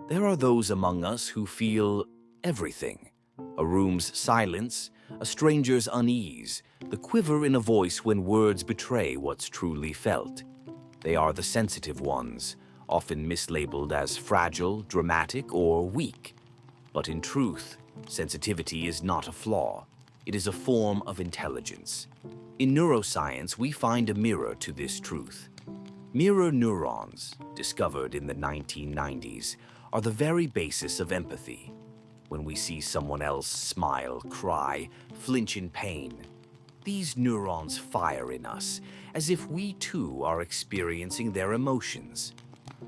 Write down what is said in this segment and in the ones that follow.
There are those among us who feel everything. A room's silence, a stranger's unease, the quiver in a voice when words betray what's truly felt. They are the sensitive ones, often mislabeled as fragile, dramatic, or weak. But in truth, sensitivity is not a flaw. It is a form of intelligence. In neuroscience, we find a mirror to this truth. Mirror neurons, discovered in the 1990s, are the very basis of empathy. When we see someone else smile, cry, flinch in pain, these neurons fire in us as if we too are experiencing their emotions.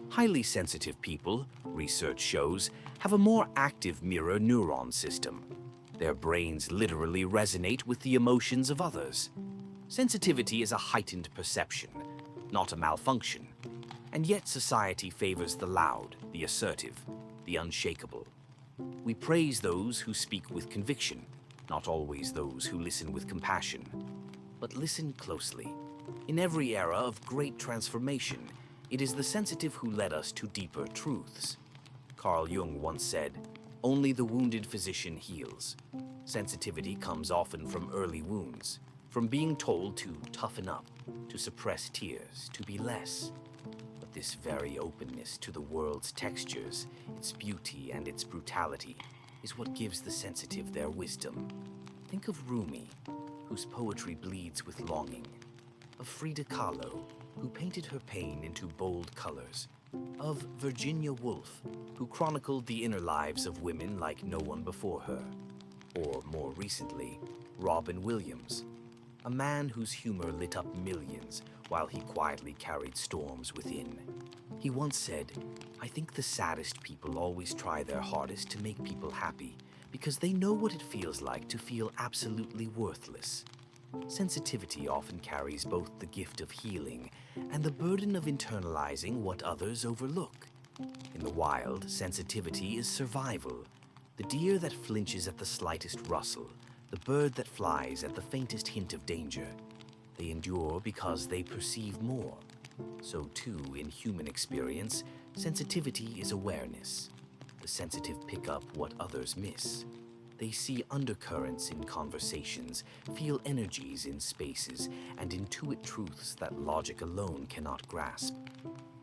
Highly sensitive people, research shows, have a more active mirror neuron system. Their brains literally resonate with the emotions of others. Sensitivity is a heightened perception, not a malfunction. And yet society favors the loud, the assertive, the unshakable. We praise those who speak with conviction, not always those who listen with compassion. But listen closely. In every era of great transformation, it is the sensitive who led us to deeper truths. Carl Jung once said, "Only the wounded physician heals." Sensitivity comes often from early wounds, from being told to toughen up, to suppress tears, to be less. But this very openness to the world's textures, its beauty and its brutality, is what gives the sensitive their wisdom. Think of Rumi, whose poetry bleeds with longing, of Frida Kahlo, who painted her pain into bold colors, of Virginia Woolf, who chronicled the inner lives of women like no one before her, or more recently, Robin Williams, a man whose humor lit up millions while he quietly carried storms within. He once said, "I think the saddest people always try their hardest to make people happy because they know what it feels like to feel absolutely worthless." Sensitivity often carries both the gift of healing and the burden of internalizing what others overlook. In the wild, sensitivity is survival. The deer that flinches at the slightest rustle, the bird that flies at the faintest hint of danger. They endure because they perceive more. So too, in human experience, sensitivity is awareness. The sensitive pick up what others miss. They see undercurrents in conversations, feel energies in spaces, and intuit truths that logic alone cannot grasp.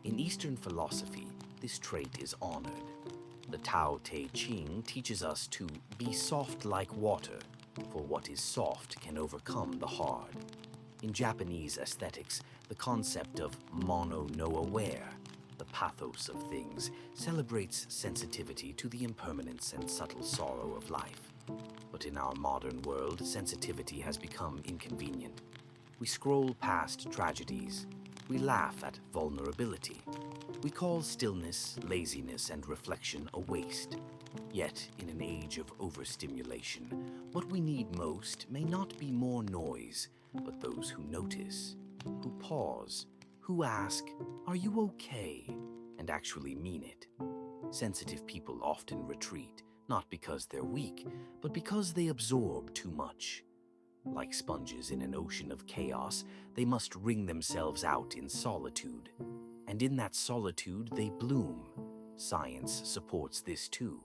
In Eastern philosophy, this trait is honored. The Tao Te Ching teaches us to be soft like water, for what is soft can overcome the hard. In Japanese aesthetics, the concept of mono no aware, the pathos of things, celebrates sensitivity to the impermanence and subtle sorrow of life. But in our modern world, sensitivity has become inconvenient. We scroll past tragedies. We laugh at vulnerability. We call stillness, laziness, and reflection a waste. Yet, in an age of overstimulation, what we need most may not be more noise, but those who notice, who pause, who ask, "Are you okay?" and actually mean it. Sensitive people often retreat, not because they're weak, but because they absorb too much. Like sponges in an ocean of chaos, they must wring themselves out in solitude. And in that solitude, they bloom. Science supports this too.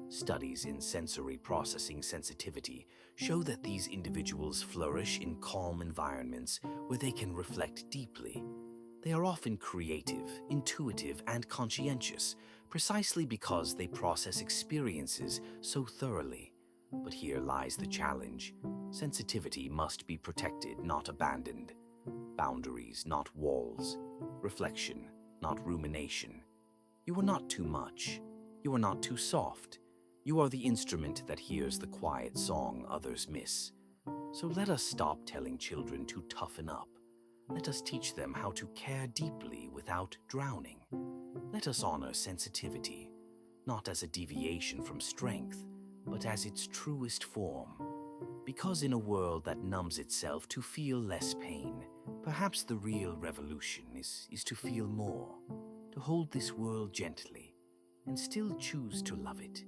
Studies in sensory processing sensitivity show that these individuals flourish in calm environments where they can reflect deeply. They are often creative, intuitive, and conscientious, precisely because they process experiences so thoroughly. But here lies the challenge. Sensitivity must be protected, not abandoned. Boundaries, not walls. Reflection, not rumination. You are not too much. You are not too soft. You are the instrument that hears the quiet song others miss. So let us stop telling children to toughen up. Let us teach them how to care deeply without drowning. Let us honor sensitivity, not as a deviation from strength, but as its truest form. Because in a world that numbs itself to feel less pain, perhaps the real revolution is to feel more, to hold this world gently, and still choose to love it,